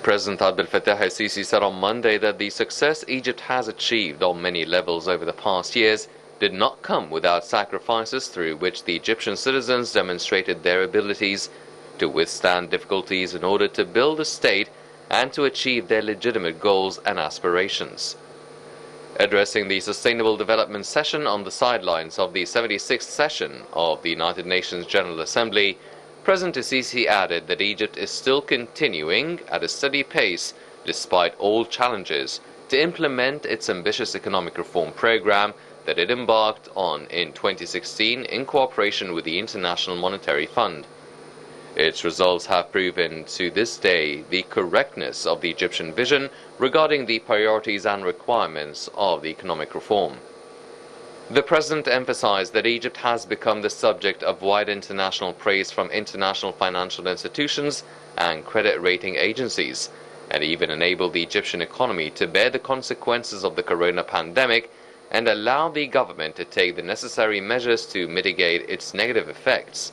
President Abdel Fattah el-Sisi said on Monday that the success Egypt has achieved on many levels over the past years did not come without sacrifices through which the Egyptian citizens demonstrated their abilities to withstand difficulties in order to build a state and to achieve their legitimate goals and aspirations. Addressing the Sustainable Development Session on the sidelines of the 76th session of the United Nations General Assembly, President el-Sisi added that Egypt is still continuing at a steady pace, despite all challenges, to implement its ambitious economic reform program that it embarked on in 2016 in cooperation with the International Monetary Fund. Its results have proven to this day the correctness of the Egyptian vision regarding the priorities and requirements of the economic reform. The President emphasized that Egypt has become the subject of wide international praise from international financial institutions and credit rating agencies, and even enabled the Egyptian economy to bear the consequences of the corona pandemic and allow the government to take the necessary measures to mitigate its negative effects.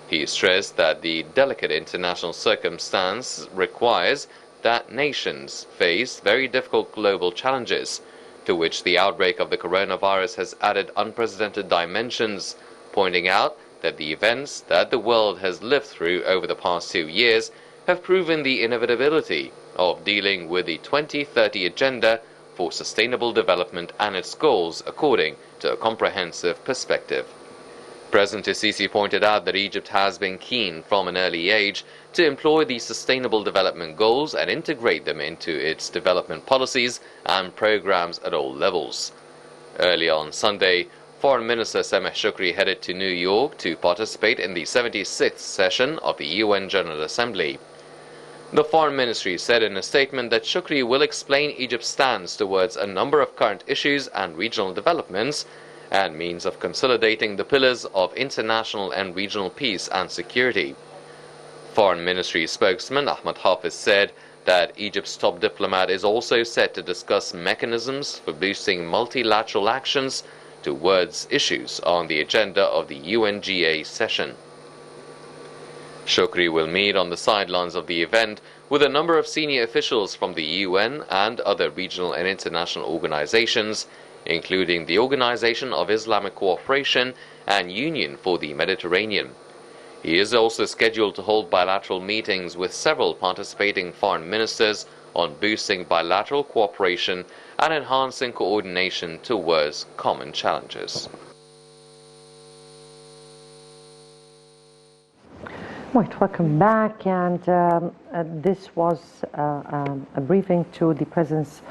He stressed that the delicate international circumstance requires that nations face very difficult global challenges, to which the outbreak of the coronavirus has added unprecedented dimensions, pointing out that the events that the world has lived through over the past 2 years have proven the inevitability of dealing with the 2030 Agenda for Sustainable Development and its goals according to a comprehensive perspective. President el-Sisi pointed out that Egypt has been keen from an early age to employ the Sustainable Development Goals and integrate them into its development policies and programs at all levels. Early on Sunday, Foreign Minister Sameh Shoukry headed to New York to participate in the 76th session of the UN General Assembly. The Foreign Ministry said in a statement that Shoukry will explain Egypt's stance towards a number of current issues and regional developments and means of consolidating the pillars of international and regional peace and security. Foreign Ministry spokesman Ahmad Hafiz said that Egypt's top diplomat is also set to discuss mechanisms for boosting multilateral actions towards issues on the agenda of the UNGA session. Shoukry will meet on the sidelines of the event with a number of senior officials from the UN and other regional and international organizations, including the Organization of Islamic Cooperation and Union for the Mediterranean. He is also scheduled to hold bilateral meetings with several participating foreign ministers on boosting bilateral cooperation and enhancing coordination towards common challenges. Right, welcome back, and this was a briefing to the President's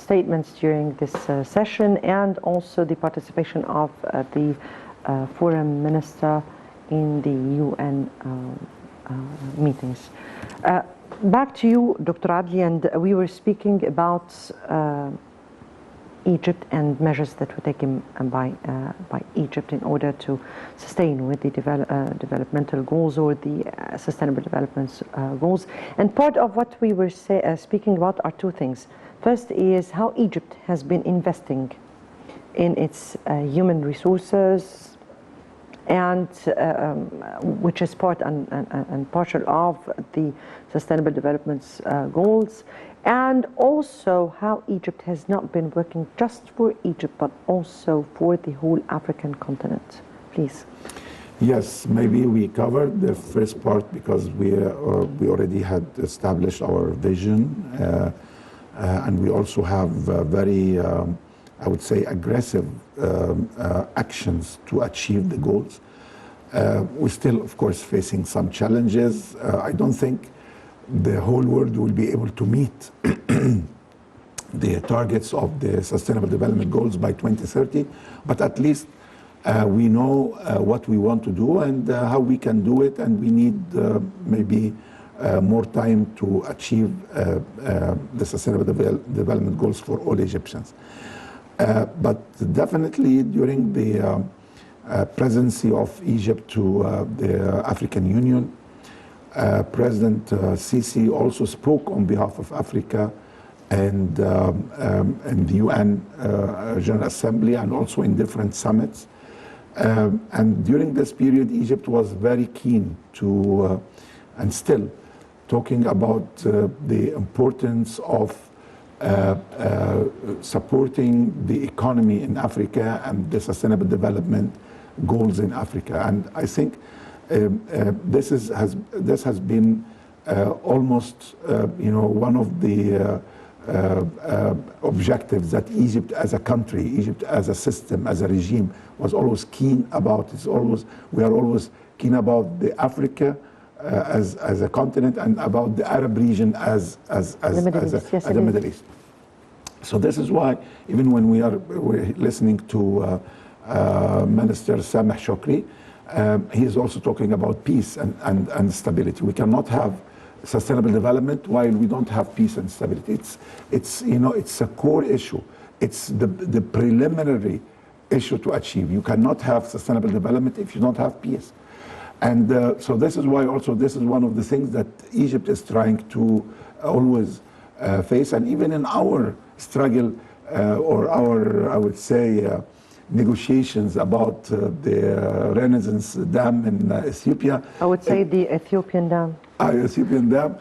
statements during this session, and also the participation of the Foreign Minister in the UN meetings. Back to you, Dr. Adly, and we were speaking about Egypt and measures that were taken by Egypt in order to sustain with the developmental goals or the sustainable development goals. And part of what we were speaking about are two things. First is how Egypt has been investing in its human resources, and which is part and partial of the sustainable development goals, and also how Egypt has not been working just for Egypt but also for the whole African continent. Please. Yes, maybe we covered the first part because we already had established our vision, and we also have very, I would say, aggressive actions to achieve the goals. We're still, of course, facing some challenges. I don't think the whole world will be able to meet the targets of the Sustainable Development Goals by 2030, but at least we know what we want to do and how we can do it, and we need maybe more time to achieve the Sustainable Development Goals for all Egyptians. But definitely during the presidency of Egypt to the African Union, President Sisi also spoke on behalf of Africa and the UN General Assembly, and also in different summits. And during this period, Egypt was very keen to, and still, talking about the importance of supporting the economy in Africa and the sustainable development goals in Africa. And I think this has been almost one of the objectives that Egypt as a country, Egypt as a system, as a regime, was always keen about. We are always keen about the Africa as a continent and about the Arab region as the Middle East. So this is why even when we're listening to Minister Sameh Shokri, he is also talking about peace and stability. We cannot have sustainable development while we don't have peace and stability. It's a core issue. It's the preliminary issue to achieve. You cannot have sustainable development if you don't have peace. And so this is why also this is one of the things that Egypt is trying to always face. And even in our struggle or our, I would say, negotiations about the Renaissance Dam in Ethiopia. I would say the Ethiopian Dam. Ethiopian Dam.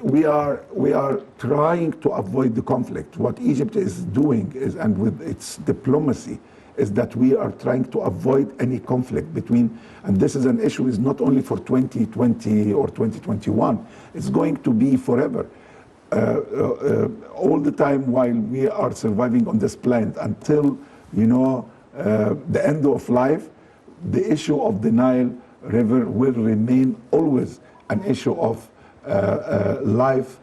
We are trying to avoid the conflict. What Egypt is doing is, and with its diplomacy, is that we are trying to avoid any conflict between, and this is an issue is not only for 2020 or 2021, it's going to be forever. All the time while we are surviving on this planet until, the end of life, the issue of the Nile River will remain always an issue of life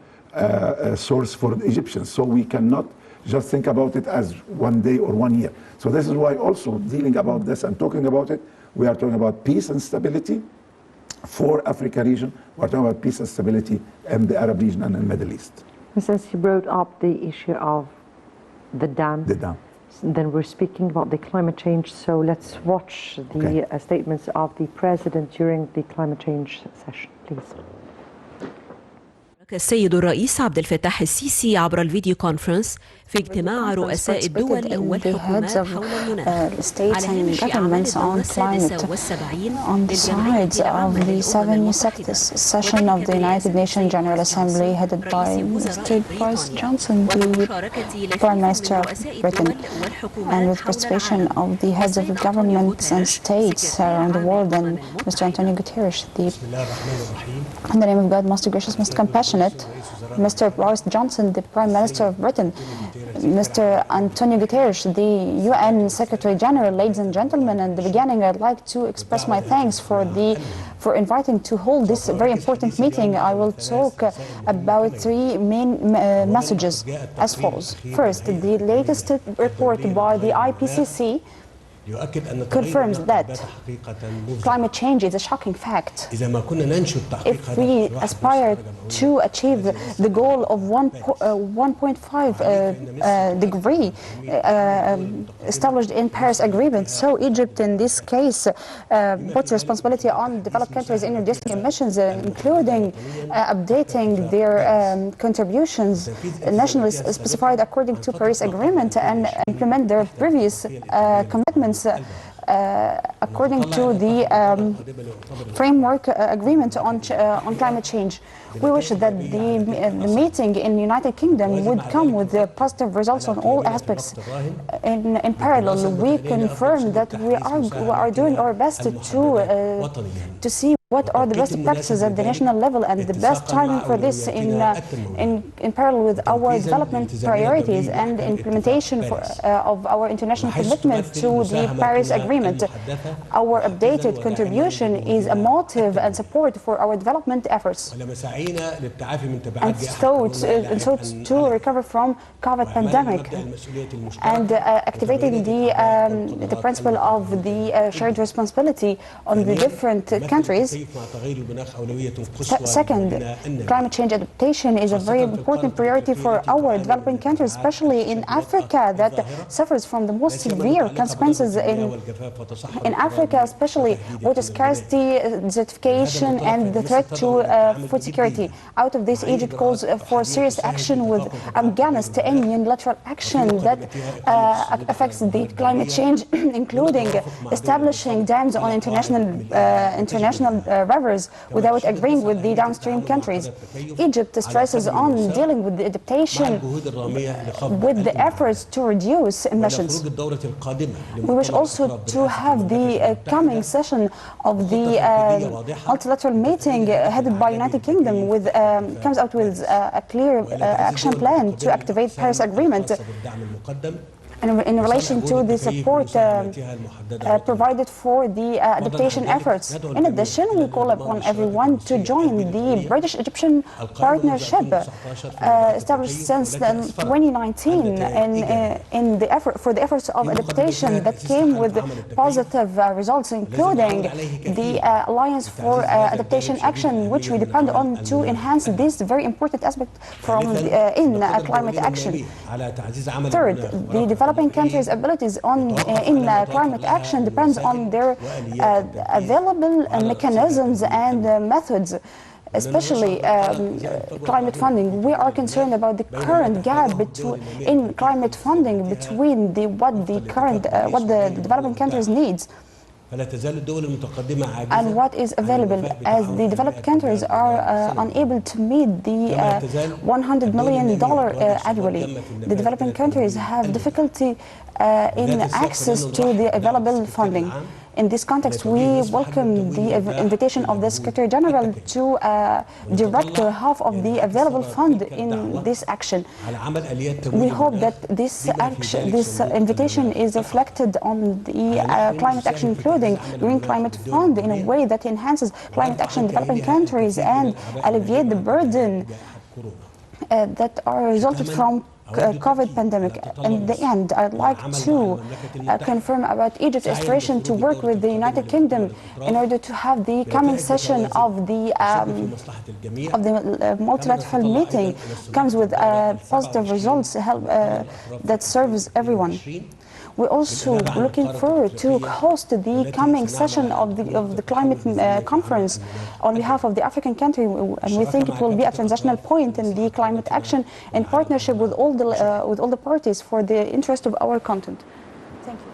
source for the Egyptians. So we cannot just think about it as 1 day or 1 year. So this is why also dealing about this and talking about it, we are talking about peace and stability for Africa region. We're talking about peace and stability in the Arab region and in the Middle East. Since you brought up the issue of the dam, then we're speaking about the climate change. So let's watch the statements of the president during the climate change session, please. السيد الرئيس عبد الفتاح السيسي عبر الفيديو كونفرنس في اجتماع رؤساء الدول والحكومات حول المناخ على هامش أعمال الدورة السادسة والسبعين on the sides of the 76th session of the United Nations General Assembly headed by Mr. Boris Johnson, the Prime Minister of Britain, and with participation of the heads of governments and states around the world and Mr. Antonio Guterres, in the name of God, most gracious, most compassionate, Mr. Boris Johnson, the Prime Minister of Britain, Mr. Antonio Guterres, the UN Secretary General, ladies and gentlemen, at the beginning I'd like to express my thanks for inviting to hold this very important meeting. I will talk about three main messages as follows. First, the latest report by the IPCC confirms that climate change is a shocking fact. If we aspire to achieve the goal of 1.5 degree established in Paris Agreement, so Egypt in this case puts responsibility on developed countries in reducing emissions, including updating their contributions nationally specified according to Paris Agreement and implement their previous commitments according to the framework agreement on climate change. We wish that the meeting in the United Kingdom would come with positive results on all aspects. In parallel, we confirm that we are doing our best to see what are the best practices at the national level and the best timing for this in parallel with our development priorities and implementation of our international commitment to the Paris Agreement. Our updated contribution is a motive and support for our development efforts. And so to recover from COVID pandemic and activating the principle of the shared responsibility on the different countries. Second, climate change adaptation is a very important priority for our developing countries, especially in Africa that suffers from the most severe consequences in Africa, especially water scarcity, desertification, and the threat to food security. Out of this, Egypt calls for serious action with Afghanistan unilateral action that affects the climate change, including establishing dams on international rivers without agreeing with the downstream countries. Egypt stresses on dealing with the adaptation with the efforts to reduce emissions. We wish also to have the coming session of the multilateral meeting headed by United Kingdom with comes out with a clear action plan to activate Paris Agreement. And in relation to the support provided for the adaptation efforts. In addition, we call upon everyone to join the British-Egyptian partnership established since 2019 in the effort for the efforts of adaptation that came with positive results, including the Alliance for Adaptation Action, which we depend on to enhance this very important aspect from in climate action. Third, the developing countries' abilities in climate action depends on their available mechanisms and methods, especially climate funding. We are concerned about the current gap in climate funding between what the developing countries needs and what is available, as the developed countries are unable to meet the $100 million annually. The developing countries have difficulty in access to the available funding. In this context, we welcome the invitation of the Secretary General to direct half of the available fund in this action. We hope that this invitation is reflected on the climate action, including Green Climate Fund, in a way that enhances climate action in developing countries and alleviate the burden that are resulted from COVID pandemic. In the end, I'd like to confirm about Egypt's aspiration to work with the United Kingdom in order to have the coming session of the multilateral meeting comes with positive results that serves everyone. We're also looking forward to host the coming session of the climate conference on behalf of the African country, and we think it will be a transitional point in the climate action in partnership with all the parties for the interest of our continent. Thank you.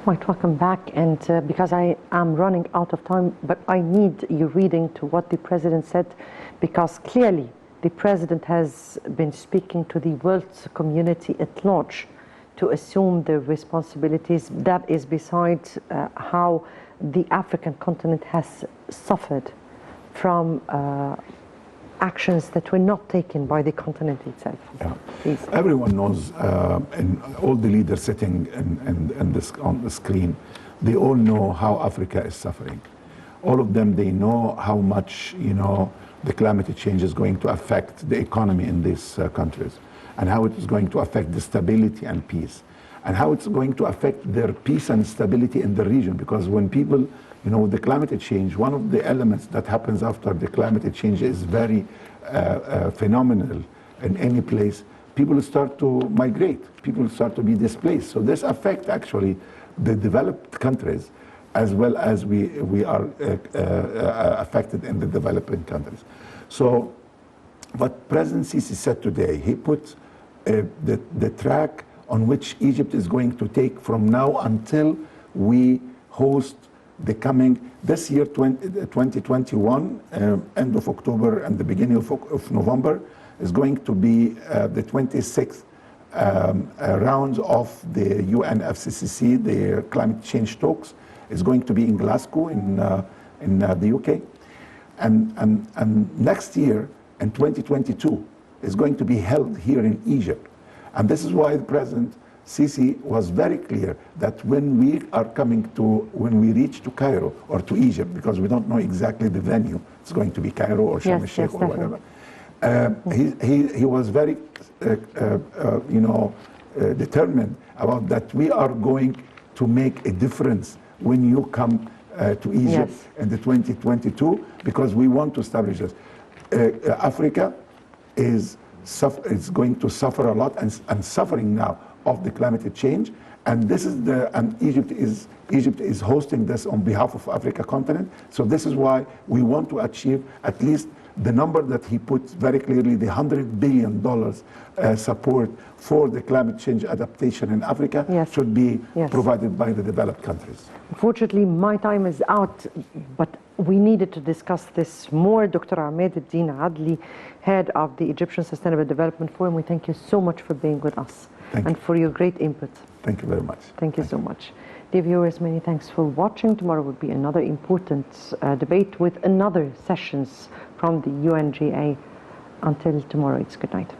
Right, welcome back. And because I am running out of time, but I need you reading to what the president said, because clearly the president has been speaking to the world community at large to assume their responsibilities. That is besides how the African continent has suffered from actions that were not taken by the continent itself. Yeah. Everyone knows, and all the leaders sitting on the screen, they all know how Africa is suffering. All of them, they know how much, the climate change is going to affect the economy in these countries, and how it is going to affect the stability and peace, and how it's going to affect their peace and stability in the region. Because when people, with the climate change, one of the elements that happens after the climate change is very phenomenal in any place. People start to migrate, people start to be displaced. So this affects actually the developed countries as well as we are affected in the developing countries. So what President Sisi said today, he put the track on which Egypt is going to take from now until we host the coming, this year 2021, end of October and the beginning of November, is going to be the 26th round of the UNFCCC, the climate change talks. Is going to be in Glasgow in the UK. And next year, in 2022, is going to be held here in Egypt. And this is why President Sisi was very clear that when we reach to Cairo or to Egypt, because we don't know exactly the venue, it's going to be Cairo or Sharm el-Sheikh or whatever. He was very, determined about that we are going to make a difference when you come to Egypt in the 2022, because we want to establish this. Africa is going to suffer a lot and suffering now of the climate change, and this is Egypt is hosting this on behalf of Africa continent. So this is why we want to achieve at least the number that he put very clearly, the $100 billion support for the climate change adaptation in Africa should be provided by the developed countries. Unfortunately, my time is out, but we needed to discuss this more. Dr. Emad Adly, head of the Egyptian Sustainable Development Forum, we thank you so much for being with us and for your great input. Thank you very much. Thank you so much. Dear viewers, many thanks for watching. Tomorrow will be another important debate with another sessions from the UNGA. Until tomorrow, it's good night.